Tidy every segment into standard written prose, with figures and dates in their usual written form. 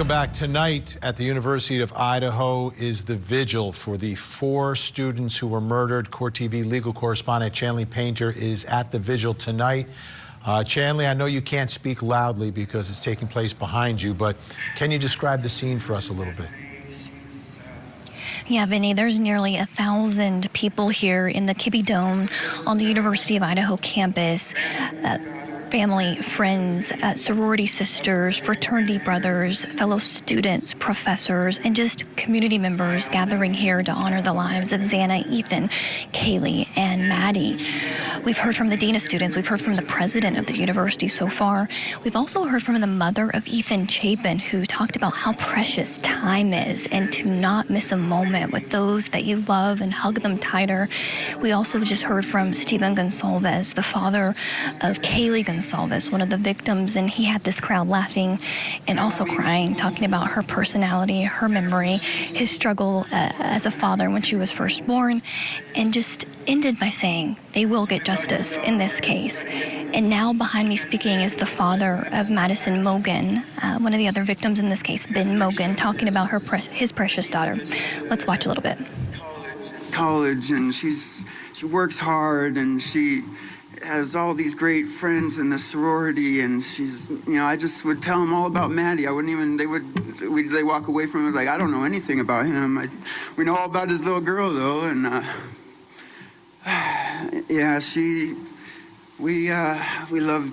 Welcome back. Tonight at the University of Idaho is the vigil for the 4 students who were murdered. Court TV legal correspondent Chanley Painter is at the vigil tonight. Chanley, I know you can't speak loudly because it's taking place behind you, but can you describe the scene for us a little bit? Yeah, Vinny, there's nearly 1,000 people here in the Kibbe Dome on the University of Idaho campus. Family, friends, sorority sisters, fraternity brothers, fellow students, professors, and just community members gathering here to honor the lives of Xana, Ethan, Kaylee, and Maddie. We've heard from the dean of students. We've heard from the president of the university so far. We've also heard from the mother of Ethan Chapin, who talked about how precious time is and to not miss a moment with those that you love and hug them tighter. We also just heard from Stephen Goncalves, the father of Kaylee Goncalves, one of the victims, and he had this crowd laughing and also crying, talking about her personality, her memory, his struggle as a father when she was first born, and just ended by saying they will get justice in this case. And now behind me speaking is the father of Madison, Mogen, one of the other victims in this case, Ben Mogen, talking about his precious daughter. Let's watch a little bit. College, and she works hard, and she has all these great friends in the sorority, and she's, I just would tell them all about Maddie. I wouldn't even, they walk away from it like, I don't know anything about him. We know all about his little girl though, and yeah, we love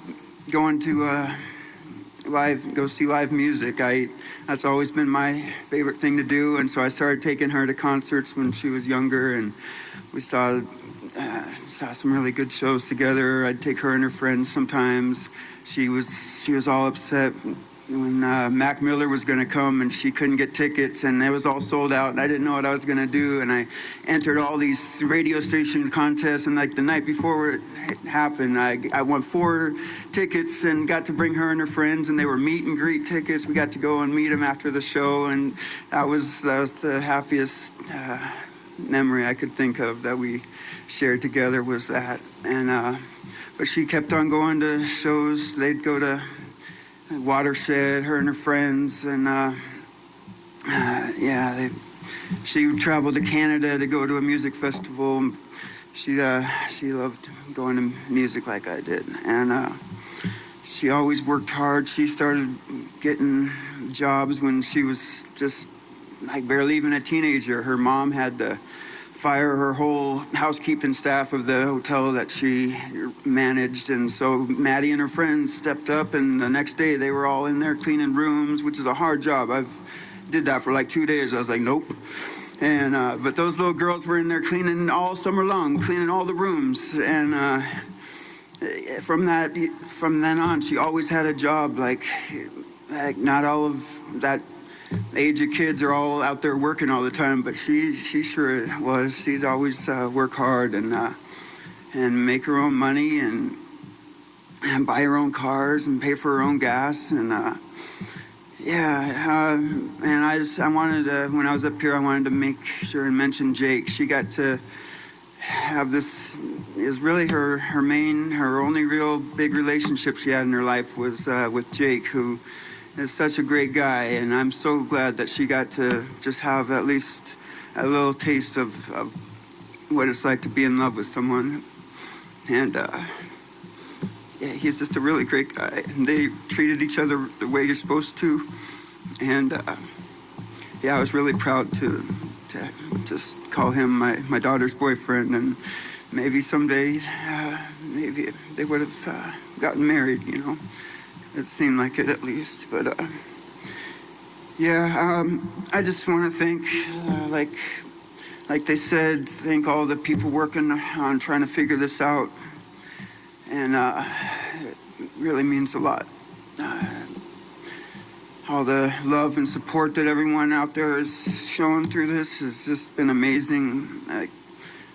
going to go see live music. That's always been my favorite thing to do, and so I started taking her to concerts when she was younger, and we saw some really good shows together. I'd take her and her friends sometimes. She was all upset when Mac Miller was going to come, and she couldn't get tickets, and it was all sold out, and I didn't know what I was going to do, and I entered all these radio station contests, and like the night before it happened, I won 4 tickets and got to bring her and her friends, and they were meet and greet tickets. We got to go and meet them after the show, and that was the happiest memory I could think of that we shared together was that. And but she kept on going to shows. They'd go to Watershed, her and her friends, and she traveled to Canada to go to a music festival. She loved going to music like I did, and she always worked hard. She started getting jobs when she was just like barely even a teenager. Her mom had to fire her whole housekeeping staff of the hotel that she managed, and so Maddie and her friends stepped up, and the next day they were all in there cleaning rooms, which is a hard job. Did that for like 2 days. I was like, nope. And but those little girls were in there cleaning all summer long, cleaning all the rooms, and from then on, she always had a job. Like not all of that age of kids are all out there working all the time, but she sure was. She'd always work hard and make her own money and buy her own cars and pay for her own gas, and and I wanted to, when I was up here, I wanted to make sure and mention Jake. She got to have this. It was really her only real big relationship she had in her life was with Jake, who is such a great guy, and I'm so glad that she got to just have at least a little taste of what it's like to be in love with someone. And he's just a really great guy, and they treated each other the way you're supposed to. And I was really proud to just call him my daughter's boyfriend, and maybe someday maybe they would have gotten married, It seemed like it, at least. But I just want to thank, like they said, thank all the people working on trying to figure this out. And it really means a lot. All the love and support that everyone out there is showing through this has just been amazing.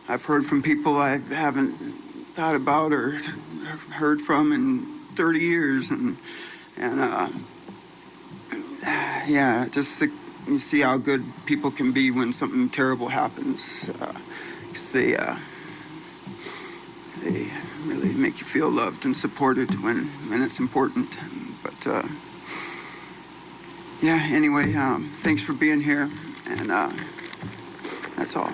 I've heard from people I haven't thought about or heard from in 30 years, and you see how good people can be when something terrible happens. 'Cause they really make you feel loved and supported when it's important. But Yeah, anyway, thanks for being here, and that's all.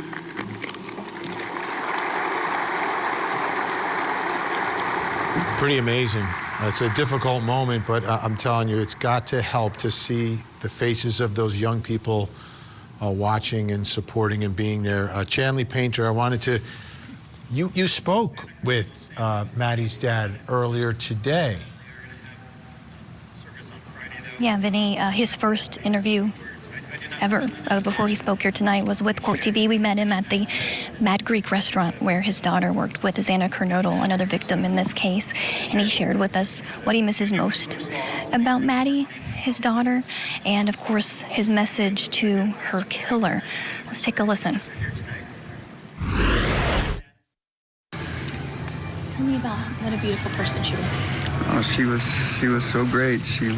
Pretty amazing. It's a difficult moment, but I'm telling you, it's got to help to see the faces of those young people watching and supporting and being there. Chanley Painter, I wanted to, you spoke with Maddie's dad earlier today. Yeah, Vinny, his first interview ever before he spoke here tonight was with Court TV. We met him at the Mad Greek restaurant where his daughter worked with Xana Kernodle, another victim in this case. And he shared with us what he misses most about Maddie, his daughter, and of course his message to her killer. Let's take a listen. Tell me about what a beautiful person she was. Oh, she was so great. She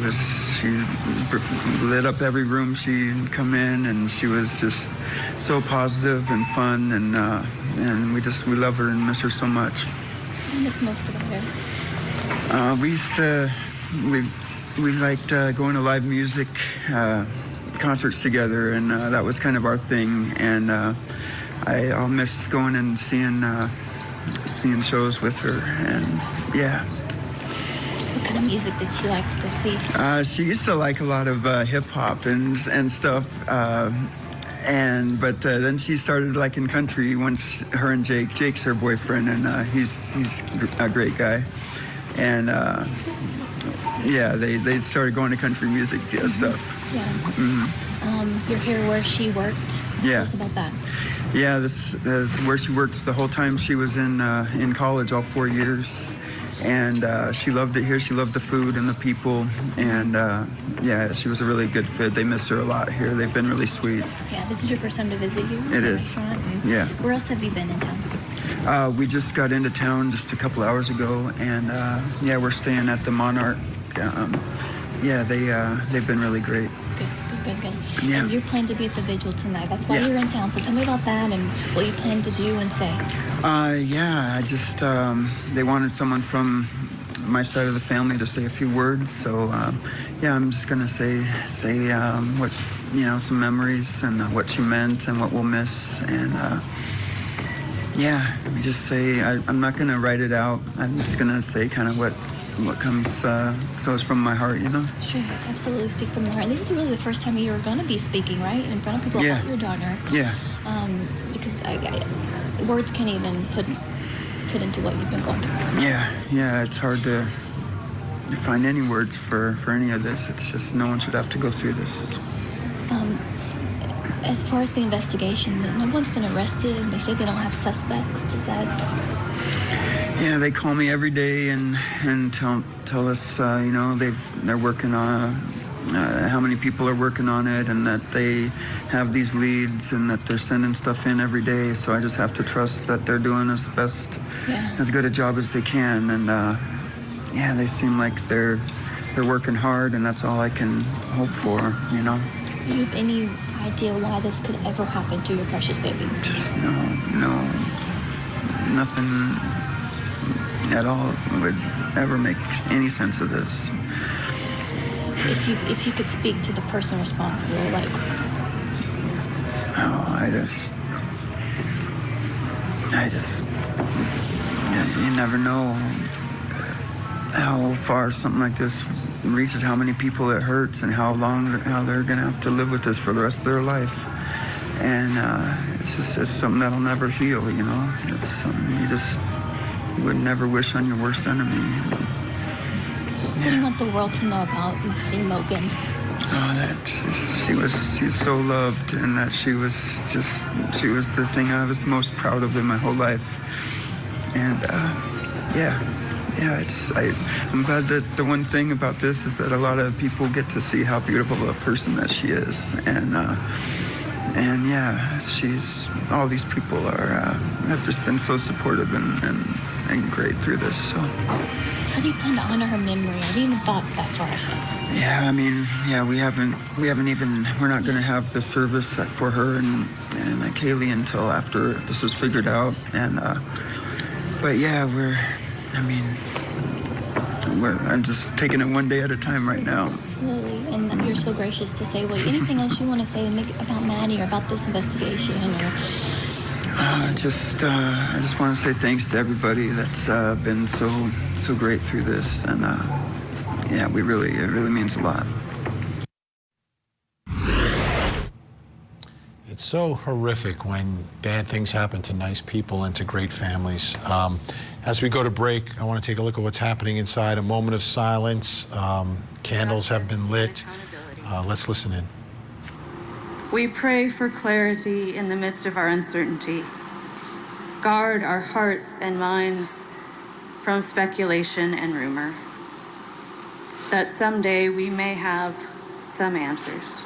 lit up every room she'd come in, and she was just so positive and fun, and we love her and miss her so much. What do you miss most about her? We liked going to live music concerts together, and that was kind of our thing. And I'll miss going and seeing shows with her, and yeah. What kind of music did she like to go see? She used to like a lot of hip hop and stuff, but then she started liking country once her and Jake's her boyfriend, and he's a great guy, and yeah, they started going to country music stuff. Yeah. Mm-hmm. You're here where she worked. Yeah. Tell us about that. Yeah, this is where she worked the whole time she was in college, all 4 years. And she loved it here. She loved the food and the people. And yeah, she was a really good fit. They miss her a lot here. They've been really sweet. Yeah, this is your first time to visit here? It is. Yeah. Where else have you been in town? We just got into town just a couple hours ago. And yeah, we're staying at the Monarch. Yeah, they've been really great. Good. Yeah. And you plan to be at the Vigil tonight. That's why Yeah. you're in town. So tell me about that and what you plan to do and say. Yeah, I just, they wanted someone from my side of the family to say a few words. So, yeah, I'm just going to say what, some memories and what she meant and what we'll miss. And, yeah, we just say, I'm not going to write it out. I'm just going to say kind of what comes, so it's from my heart, Sure, absolutely. Speak from your heart. And this is really the first time you're going to be speaking, right? In front of people about your daughter. Yeah. Because words can't even put into what you've been going through. Yeah, it's hard to find any words for any of this. It's just no one should have to go through this. As far as the investigation, no one's been arrested. They say they don't have suspects. Does that... Yeah, they call me every day and tell us, they're working on how many people are working on it, and that they have these leads and that they're sending stuff in every day. So I just have to trust that they're doing as good a job as they can. And yeah, they seem like they're working hard, and that's all I can hope for, Do you have any idea why this could ever happen to your precious baby? Just nothing at all would ever make any sense of this. If you could speak to the person responsible, like... Oh, I just you never know how far something like this reaches, how many people it hurts, and how they're gonna have to live with this for the rest of their life. And it's something that'll never heal, It's something you just would never wish on your worst enemy. What do you want the world to know about Maddie Mogen? Oh, that she was so loved, and that she was the thing I was most proud of in my whole life. And I'm glad that the one thing about this is that a lot of people get to see how beautiful a person that she is. And yeah, all these people have just been so supportive and great through this. So. How do you plan to honor her memory? I haven't even thought that far ahead. Yeah, we're not going to have the service for her and Kaylee until after this is figured out. And, but yeah, I'm just taking it one day at a time right now. Absolutely, and you're so gracious to say. Well, anything else you want to say about Maddie or about this investigation? I just want to say thanks to everybody that's been so great through this, and yeah, it really means a lot. It's so horrific when bad things happen to nice people and to great families. As we go to break, I want to take a look at what's happening inside. A moment of silence. Candles have been lit. Let's listen in. We pray for clarity in the midst of our uncertainty. Guard our hearts and minds from speculation and rumor, that someday we may have some answers.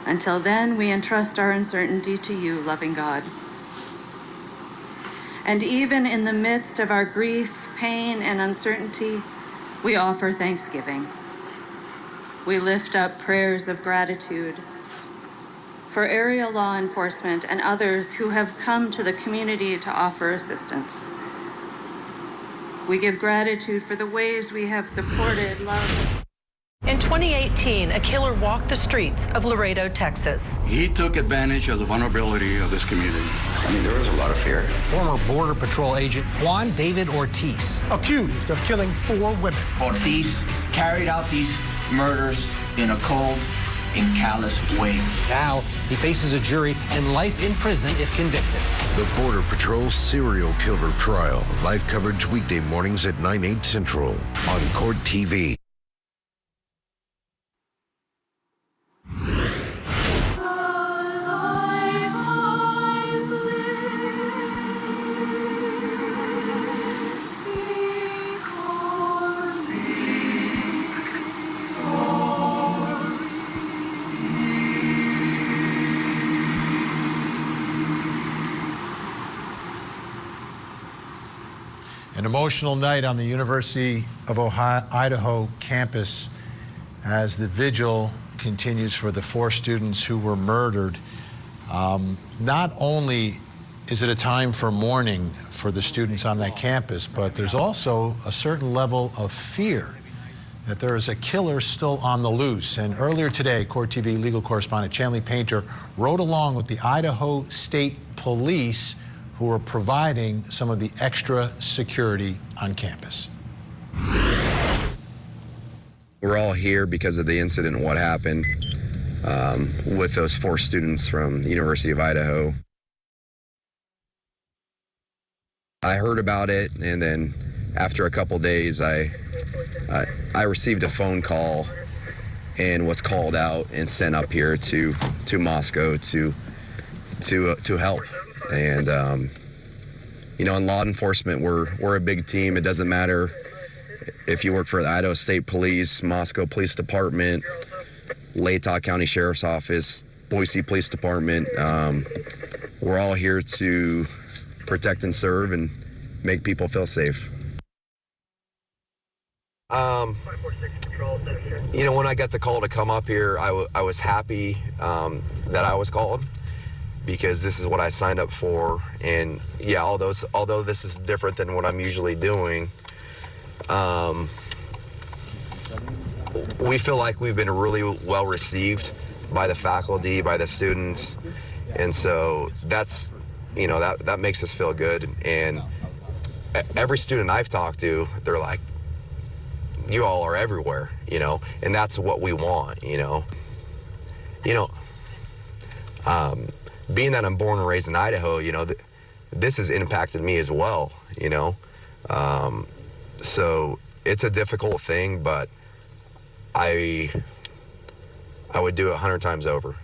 Until then, we entrust our uncertainty to you, loving God. And even in the midst of our grief, pain, and uncertainty, we offer thanksgiving. We lift up prayers of gratitude for area law enforcement and others who have come to the community to offer assistance. We give gratitude for the ways we have supported, loved. In 2018, a killer walked the streets of Laredo, Texas. He took advantage of the vulnerability of this community. I mean, there was a lot of fear. Former Border Patrol agent Juan David Ortiz, accused of killing 4 women. Ortiz carried out these murders in a cold and callous way. Now he faces a jury and life in prison if convicted. The Border Patrol serial killer trial. Live coverage weekday mornings at 9/8 Central on Court TV. An emotional night on the University of Idaho campus as the vigil continues for the 4 students who were murdered. Not only is it a time for mourning for the students on that campus, but there's also a certain level of fear that there is a killer still on the loose. And earlier today, Court TV legal correspondent Xana Painter rode along with the Idaho State Police, who are providing some of the extra security on campus. We're all here because of the incident and what happened with those 4 students from the University of Idaho. I heard about it, and then after a couple days, I received a phone call and was called out and sent up here to Moscow to help. And you know, in law enforcement, we're a big team. It doesn't matter if you work for the Idaho State Police, Moscow Police Department, Latah County Sheriff's Office, Boise Police Department. We're all here to protect and serve and make people feel safe. You know, when I got the call to come up here, I was happy that I was called, because this is what I signed up for. And yeah, although this is different than what I'm usually doing, we feel like we've been really well received by the faculty, by the students. And so that's, you know, that makes us feel good. And every student I've talked to, they're like, you all are everywhere, you know, and that's what we want, you know. Being that I'm born and raised in Idaho, you know, this has impacted me as well, you know. So it's a difficult thing, but I would do it 100 times over.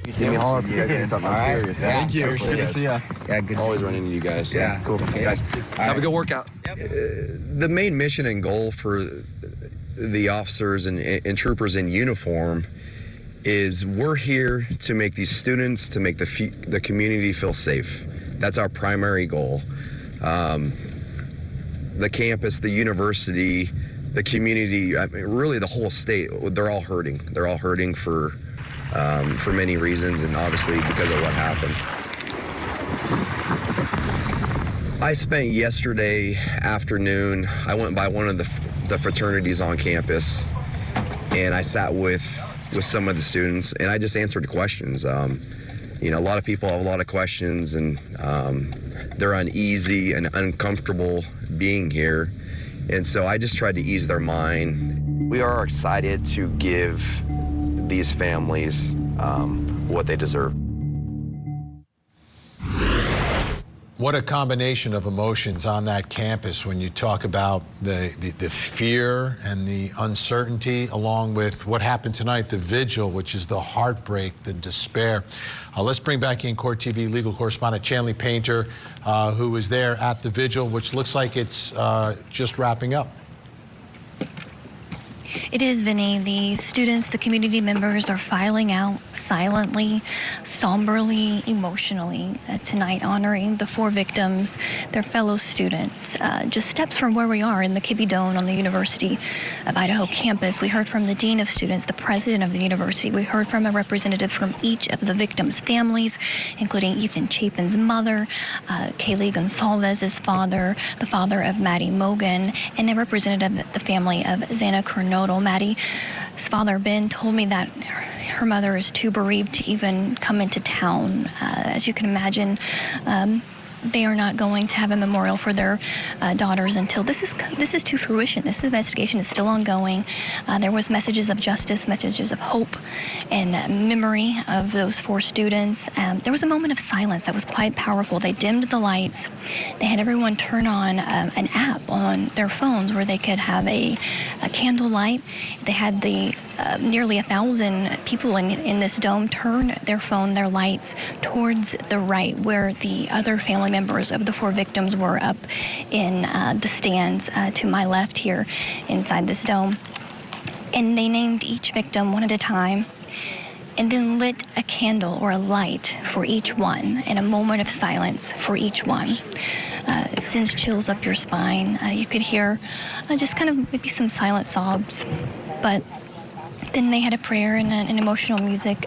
You see me hard. You guys need something serious. Yeah. Thank you. Good to see you. Yeah, good. Always running into you guys. Yeah, cool. Okay. Guys, have a good workout. Yep. The main mission and goal for the officers and troopers in uniform is we're here to make these students, to make the community feel safe. That's our primary goal. The campus, the university, the community, I mean, really the whole state, they're all hurting. They're all hurting for many reasons, and obviously because of what happened. I spent yesterday afternoon, I went by one of the fraternities on campus, and I sat with some of the students, and I just answered questions. You know, a lot of people have a lot of questions, and they're uneasy and uncomfortable being here, and so I just tried to ease their mind. We are excited to give these families what they deserve. What a combination of emotions on that campus when you talk about the fear and the uncertainty, along with what happened tonight, the vigil, which is the heartbreak, the despair. Let's bring back in Court TV legal correspondent Shanley Painter, who was there at the vigil, which looks like it's just wrapping up. It is, Vinny. The students, the community members are filing out silently, somberly, emotionally tonight, honoring the 4 victims, their fellow students. Just steps from where we are in the Kibbe Dome on the University of Idaho campus. We heard from the dean of students, the president of the university. We heard from a representative from each of the victims' families, including Ethan Chapin's mother, Kaylee Goncalves' father, the father of Maddie Mogen, and a representative of the family of Xana Kernodle. Maddie's father, Ben, told me that her mother is too bereaved to even come into town. As you can imagine, they are not going to have a memorial for their daughters until this is to fruition. This investigation is still ongoing. There was messages of justice, messages of hope, and memory of those 4 students. There was a moment of silence that was quite powerful. They dimmed the lights. They had everyone turn on an app on their phones where they could have a candlelight. They had the nearly 1,000 people in this dome turn their lights towards the right, where the other family members of the 4 victims were up in the stands to my left here inside this dome. And they named each victim one at a time, and then lit a candle or a light for each one, and a moment of silence for each one. It sends chills up your spine. You could hear just kind of maybe some silent sobs, but then they had a prayer and an emotional music.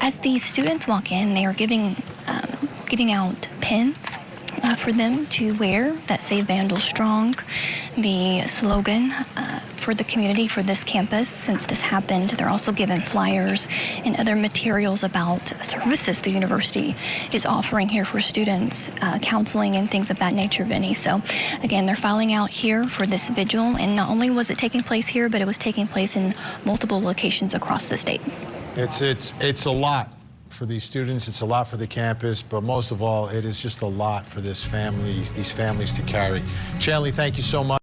As the students walk in, they are giving out pins for them to wear that say Vandal Strong, the slogan for the community, for this campus. Since this happened, they're also given flyers and other materials about services the university is offering here for students, counseling and things of that nature, Vinny. So again, they're filing out here for this vigil, and not only was it taking place here, but it was taking place in multiple locations across the state. It's a lot for these students, it's a lot for the campus, but most of all, it is just a lot for these families to carry. Shanley, thank you so much.